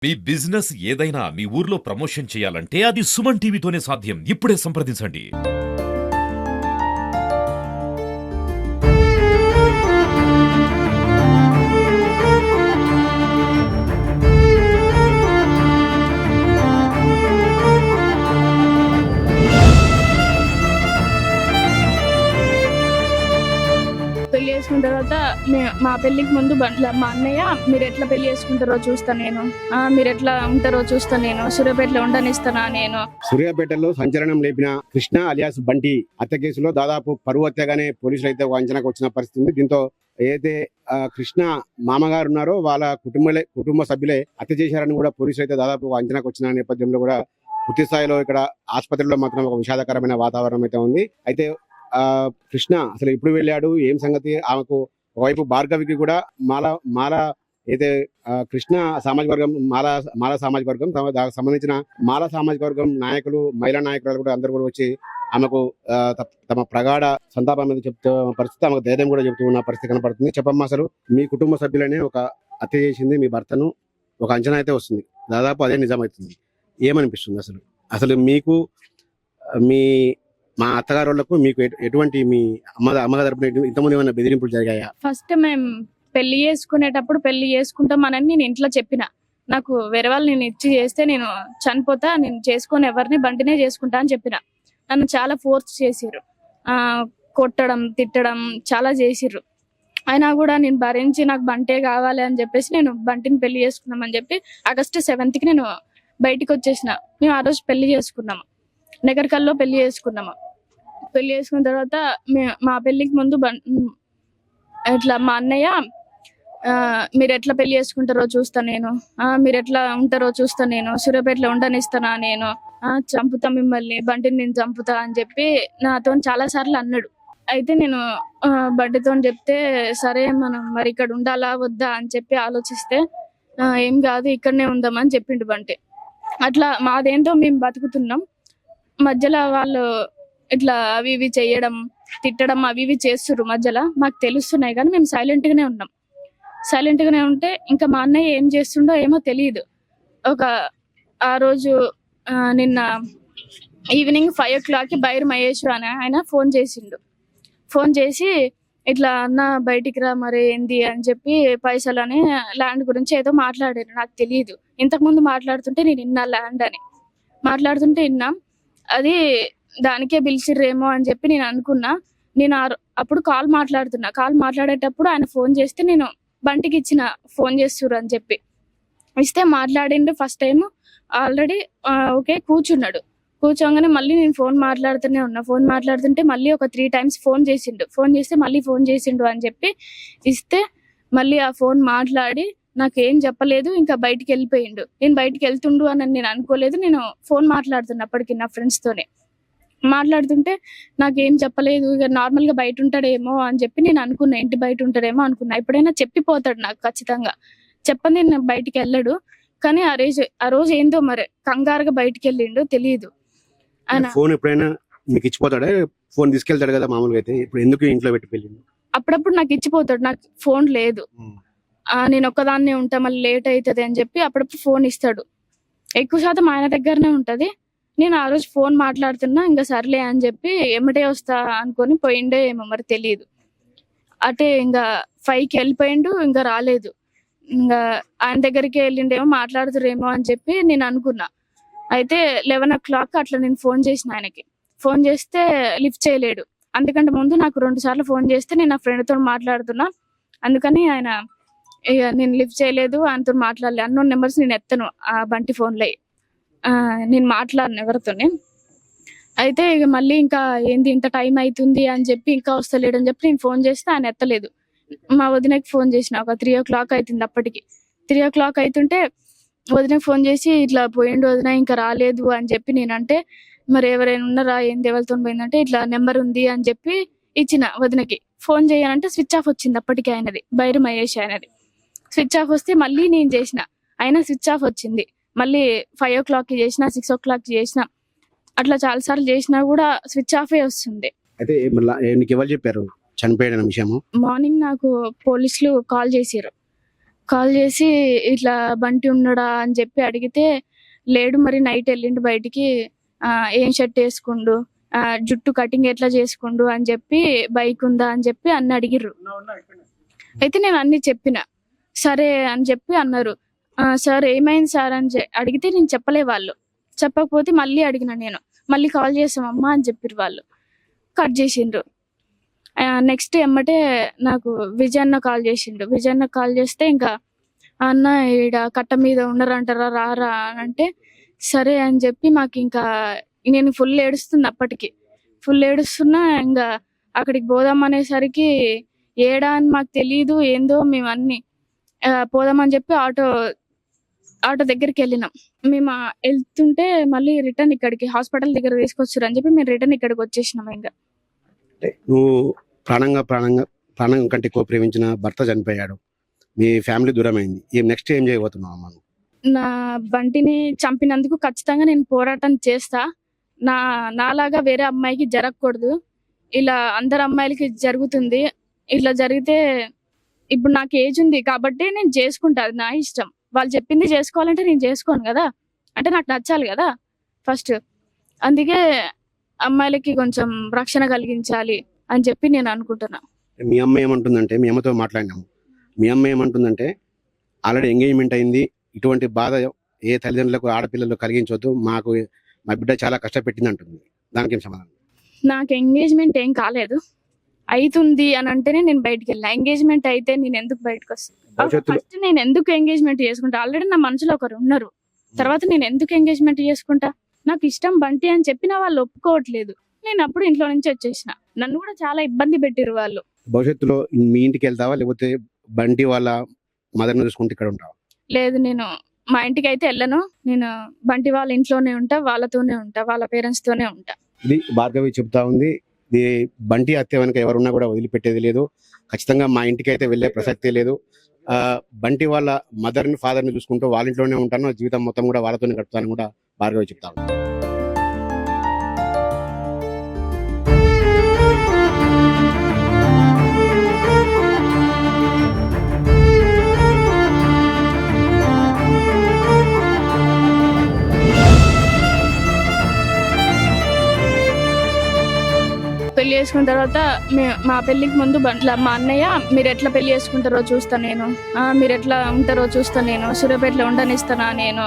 మీ business ఏదైనా మీ ఊర్లో promotion చేయాలంటే అది సుమన్ టీవీతోనే సాధ్యం. ఇప్పుడే సంప్రదించండి. పెళ్లి చేసుకున్న తర్వాత మా పెళ్లికి ముందు మా అన్నయ్య మీరు ఎట్లా పెళ్లి చేసుకుంటారో చూస్తా నేను, మీరు ఎట్లా ఉంటారో చూస్తా నేను, సూర్యాపేటలో ఉండనిస్తానా నేను. సూర్యాపేటలో సంచలనం లేపిన కృష్ణ అలియాస్ బంటి హత్య కేసులో దాదాపు పరువు హత్యగానే పోలీసులు అయితే అంచనాకు వచ్చిన పరిస్థితి ఉంది. దీంతో ఏదైతే కృష్ణ మామగారు ఉన్నారో వాళ్ళ కుటుంబ సభ్యులే హత్య చేశారని కూడా పోలీసులు అయితే దాదాపు అంచనాకు వచ్చిన నేపథ్యంలో కూడా పూర్తి స్థాయిలో ఇక్కడ ఆసుపత్రిలో మాత్రం ఒక విషాదకరమైన వాతావరణం అయితే ఉంది. అయితే కృష్ణ అసలు ఎప్పుడు వెళ్ళాడు, ఏం సంగతి, ఆమెకు ఒకవైపు భార్గవికి కూడా మాల అయితే కృష్ణ సామాజిక వర్గం మాల సామాజిక వర్గం దానికి సంబంధించిన మాల సామాజిక వర్గం నాయకులు, మహిళా నాయకులు కూడా అందరూ కూడా వచ్చి ఆమెకు తమ ప్రగాఢ సంతాపం మీద చెప్తూ పరిస్థితి, ఆమెకు ధైర్యం కూడా చెబుతూ ఉన్న పరిస్థితి కనపడుతుంది. చెప్పమ్మా, అసలు మీ కుటుంబ సభ్యులనే ఒక హత్య చేసింది మీ భర్తను ఒక అంచనా అయితే వస్తుంది, దాదాపు అదే నిజమవుతుంది. ఏమనిపిస్తుంది అసలు మీకు మా అత్తగారు వాళ్ళకు మీకు ఎటువంటి మీ అమ్మగారు తరపున ఇంతకుముందు ఏమైనా బెదిరింపులు జరిగాయా? ఫస్ట్ మేము పెళ్లి చేసుకునేటప్పుడు పెళ్లి చేసుకుంటామని నేను ఇంట్లో చెప్పిన, నాకు వేరే వాళ్ళు నేను ఇచ్చి చేస్తే నేను చనిపోతా, నేను చేసుకొని ఎవరిని బంటినే చేసుకుంటా అని చెప్పిన. నన్ను చాలా ఫోర్స్ చేసిర్రు, కొట్టడం తిట్టడం చాలా చేసిర్రు. అయినా కూడా నేను భరించి నాకు బంటే కావాలి అని చెప్పేసి నేను బంటిని పెళ్లి చేసుకున్నామని చెప్పి ఆగస్టు 7th నేను బయటికి వచ్చేసిన. మేము ఆ రోజు పెళ్లి చేసుకున్నాము, నగర్కల్లో పెళ్లి చేసుకున్నాము. పెళ్లి చేసుకున్న తర్వాత మా పెళ్లికి ముందు ఇట్లా మా అన్నయ్య మీరు ఎట్లా పెళ్లి చేసుకుంటారో చూస్తా నేను, మీరు ఎట్లా ఉంటారో చూస్తా నేను, సూర్యాపేటలో ఉండనిస్తానా నేను, చంపుతా మిమ్మల్ని, బంటిని నేను చంపుతా అని చెప్పి నాతో చాలా సార్లు అన్నాడు. అయితే నేను బంటితో చెప్తే సరే మనం మరి ఇక్కడ ఉండాలా వద్దా అని చెప్పి ఆలోచిస్తే ఏం కాదు ఇక్కడనే ఉందామని చెప్పిండు బంటి. అట్లా మాదేంటో మేము బతుకుతున్నాం, మధ్యలో వాళ్ళు ఇట్లా అవి ఇవి చేయడం తిట్టడం అవి ఇవి చేస్తుర్రు, మధ్యలో మాకు తెలుస్తున్నాయి కానీ మేము సైలెంట్ గానే ఉన్నాం. సైలెంట్ గానే ఉంటే ఇంకా మా అన్నయ్య ఏం చేస్తుండో ఏమో తెలియదు. ఆ రోజు నిన్న ఈవినింగ్ 5 o'clock బైర్ మహేష్ అని ఆయన ఫోన్ చేసిండు. ఫోన్ చేసి ఇట్లా అన్న బయటికి రా మరి ఏంది అని చెప్పి పైసలు అని ల్యాండ్ గురించి ఏదో మాట్లాడారు, నాకు తెలియదు. ఇంతకుముందు మాట్లాడుతుంటే నేను విన్నా, ల్యాండ్ అని మాట్లాడుతుంటే విన్నా. అది దానికే పిలిచిర్రేమో అని చెప్పి నేను అనుకున్నా. నేను అప్పుడు కాల్ మాట్లాడేటప్పుడు ఆయన ఫోన్ చేస్తే నేను బంటికి ఇచ్చిన, ఫోన్ చేస్తుర్రు అని చెప్పి ఇస్తే మాట్లాడిండు. ఫస్ట్ టైం ఆల్రెడీ ఓకే కూర్చున్నాడు. కూర్చోగానే మళ్ళీ నేను ఫోన్ మాట్లాడుతుంటే మళ్ళీ ఒక 3 times ఫోన్ చేస్తే మళ్ళీ ఫోన్ చేసిండు అని చెప్పి ఇస్తే మళ్ళీ ఆ ఫోన్ మాట్లాడి నాకేం చెప్పలేదు, ఇంకా బయటికి వెళ్ళిపోయిండు. నేను బయటికి వెళ్తుండు అని నేను అనుకోలేదు. నేను ఫోన్ మాట్లాడుతున్నప్పటికీ నా ఫ్రెండ్స్ తోనే మాట్లాడుతుంటే నాకేం చెప్పలేదు. ఇక నార్మల్ గా బయట ఉంటాడేమో అని చెప్పి నేను అనుకున్నా, ఇంటి బయట ఉంటాడేమో అనుకున్నా. ఎప్పుడైనా చెప్పిపోతాడు నాకు ఖచ్చితంగా, చెప్పండి నేను బయటికి వెళ్ళాడు. కానీ ఆ రోజు ఏందో మరి కంగారుగా బయటికి వెళ్ళిండు, తెలియదు. ఫోన్ ఎప్పుడైనా మీకు ఇచ్చిపోతాడా? ఫోన్ తీసుకెళ్తాడు కదా మామూలుగా, అయితే ఇప్పుడు ఎందుకు ఇంట్లో పెట్టి వెళ్ళిండు? అప్పుడప్పుడు నాకు ఇచ్చిపోతాడు, నాకు ఫోన్ లేదు, నేను ఒక్కదాన్నే ఉంటా మళ్ళీ లేట్ అవుతుంది అని చెప్పి అప్పుడప్పుడు ఫోన్ ఇస్తాడు. ఎక్కువ శాతం ఆయన దగ్గరనే ఉంటది. నేను ఆ రోజు ఫోన్ మాట్లాడుతున్నా, ఇంకా సర్లే అని చెప్పి ఎమ్మటే వస్తా అనుకొని పోయిండే ఏమో మరి తెలియదు. అటే ఇంకా 5కి వెళ్ళిపోయిండు, ఇంకా రాలేదు. ఇంకా ఆయన దగ్గరికి వెళ్ళిండేమో మాట్లాడుతురేమో అని చెప్పి నేను అనుకున్నా. అయితే 11 o'clock అట్లా నేను ఫోన్ చేసిన ఆయనకి. ఫోన్ చేస్తే లిఫ్ట్ చేయలేడు. అందుకంటే ముందు నాకు 2 సార్లు ఫోన్ చేస్తే నేను నా ఫ్రెండ్తో మాట్లాడుతున్నా, అందుకని ఆయన ఇక నేను లిఫ్ట్ చేయలేదు, ఆయనతో మాట్లాడలేదు. అన్నోన్ నెంబర్స్ నేను ఎత్తను ఆ బంటి ఫోన్లో, నేను మాట్లాడను ఎవరితోనే. అయితే ఇక మళ్ళీ ఇంకా ఏంది ఇంత టైం అవుతుంది అని చెప్పి ఇంకా వస్తలేడు అని చెప్పి నేను ఫోన్ చేస్తే ఆయన ఎత్తలేదు. మా వదినకి ఫోన్ చేసిన, ఒక 3 o'clock అవుతుంది. అప్పటికి 3 o'clock అవుతుంటే వదినకి ఫోన్ చేసి ఇట్లా పోయిండు వదిన, ఇంకా రాలేదు అని చెప్పి నేనంటే మరి ఎవరైనా ఉన్నారా ఏంది ఎవరితో పోయిందంటే ఇట్లా నెంబర్ ఉంది అని చెప్పి ఇచ్చిన వదినకి. ఫోన్ చేయాలంటే స్విచ్ ఆఫ్ వచ్చింది అప్పటికి ఆయనది, బైరు మహేష్ ఆయనది. స్విచ్ ఆఫ్ వస్తే మళ్ళీ నేను చేసిన, అయినా స్విచ్ ఆఫ్ వచ్చింది. మళ్ళీ 5 o'clock చేసిన, 6 o'clock చేసిన, అట్లా చాలా సార్లు చేసినా కూడా స్విచ్ ఆఫే వస్తుంది. అయితే నీకు ఎవరు చెప్పారు చనిపోయిన విషయము? మార్నింగ్ నాకు పోలీసులు కాల్ కాల్ చేసి ఇట్లా బంటి ఉన్నాడా అని చెప్పి అడిగితే లేడు, మరి నైట్ వెళ్ళిండు బయటికి, ఏం షర్ట్ వేసుకుండు, జుట్టు కటింగ్ ఎట్లా చేసుకుండు అని చెప్పి, బైక్ ఉందా అని చెప్పి అన్ని అడిగిర్రు. అయితే నేను అన్ని చెప్పిన. సరే అని చెప్పి అన్నారు. సార్ ఏమైంది సార్ అని అడిగితే నేను చెప్పలే. వాళ్ళు చెప్పకపోతే మళ్ళీ అడిగిన నేను. మళ్ళీ కాల్ చేసామమ్మా అని చెప్పిర్రు. వాళ్ళు కట్ చేసిండ్రు. నెక్స్ట్ ఎమ్మటే నాకు విజయన్న కాల్ చేసిండు. విజయన్న కాల్ చేస్తే ఇంకా అన్న ఈడ కట్ట మీద ఉండరంటారా రారా అని అంటే సరే అని చెప్పి మాకు ఇంకా నేను ఫుల్ ఏడుస్తుంది. అప్పటికి ఫుల్ ఏడుస్తున్నా. ఇంకా అక్కడికి పోదాం అనేసరికి ఏడా అని మాకు తెలియదు ఏందో. మేము అన్ని పోదామని చెప్పి ఆటో దగ్గరికి వెళ్ళినాం. మేము వెళ్తుంటే మళ్ళీ రిటర్న్ ఇక్కడికి హాస్పిటల్ దగ్గర తీసుకొచ్చారు అని చెప్పి మేము రిటర్న్ ఇక్కడికి వచ్చేసినాం. ఇంకా నువ్వు ప్రాణం కంటే ఎక్కువ ప్రేమించిన భర్త చనిపోయాడు, మీ ఫ్యామిలీ దూరమైంది, నెక్స్ట్ ఏం చేయబోతున్నావు అమ్మా? నా బంటిని చంపినందుకు ఖచ్చితంగా నేను పోరాటం చేస్తా. నాలాగా వేరే అమ్మాయికి జరగకూడదు. ఇలా అందరు అమ్మాయిలకి జరుగుతుంది. ఇట్లా జరిగితే ఇప్పుడు నాకు ఏజ్ ఉంది కాబట్టి నేను చేసుకుంటా, అది నా ఇష్టం. వాళ్ళు చెప్పింది చేసుకోవాలంటే నేను చేసుకోను కదా, అంటే నాకు నచ్చాలి కదా ఫస్ట్. అందుకే అమ్మాయిలకి కొంచెం రక్షణ కలిగించాలి అని చెప్పి నేను అనుకుంటున్నా. మీ అమ్మ ఏమంటుందంటే, మీ అమ్మతో మాట్లాడినాము, మీ అమ్మ ఏమంటుందంటే ఆల్రెడీ ఎంగేజ్మెంట్ అయింది, ఇటువంటి బాధ ఏ తల్లిదండ్రులకు ఆడపిల్లలు కలిగించవద్దు, మా బిడ్డ చాలా కష్టపెట్టింది అంటుంది. దానికి ఏం సమాధానం? నాకు ఎంగేజ్మెంట్ ఏం కాలేదు, అవుతుంది అని అంటేనే నేను బయటకు వెళ్ళా. ఎంగేజ్మెంట్ అయితే నేను ఎందుకు బయటకు వస్తాను? ఫస్ట్ నేను ఎందుకు ఎంగేజ్మెంట్ చేసుకుంటా? ఆల్రెడీ నా మనసులో ఒకరు ఉన్నారు, తర్వాత నేను ఎందుకు ఎంగేజ్మెంట్ చేసుకుంటా? నాకు ఇష్టం బంటి అని చెప్పిన వాళ్ళు ఒప్పుకోవట్లేదు. నేను అప్పుడు ఇంట్లో నుంచి వచ్చేసిన. నన్ను కూడా చాలా ఇబ్బంది పెట్టిరు వాళ్ళు. భవిష్యత్తులో మీ ఇంటికి వెళ్తావా, లేకపోతే బంటి వాళ్ళ మదర్ని చూసుకుంటే ఇక్కడ ఉంటావా? లేదు, నేను మా ఇంటికి అయితే వెళ్ళను. నేను బంటి వాళ్ళ ఇంట్లోనే ఉంటా, వాళ్ళతోనే ఉంటా, వాళ్ళ పేరెంట్స్ తోనే ఉంటా. ఇది భార్గవి చెప్తా ఉంది. ఇది బంటి హత్య వెనక ఎవరున్నా కూడా వదిలిపెట్టేది లేదు, ఖచ్చితంగా మా ఇంటికి అయితే వెళ్ళే ప్రసక్తే లేదు. బంటి వాళ్ళ మదర్ని ఫాదర్ని చూసుకుంటూ వాళ్ళ ఇంట్లోనే ఉంటాను, జీవితం మొత్తం కూడా వాళ్ళతోనే గడుపుతాను కూడా భార్గవి చెప్తా ఉంది. పెళ్లి చేసుకున్న తర్వాత మా పెళ్లికి ముందు మా అన్నయ్య మీరు ఎట్లా పెళ్లి చేసుకుంటారో చూస్తా నేను, మీరు ఎట్లా ఉంటారో చూస్తా నేను, సూర్యాపేటలో ఉండనిస్తానా నేను,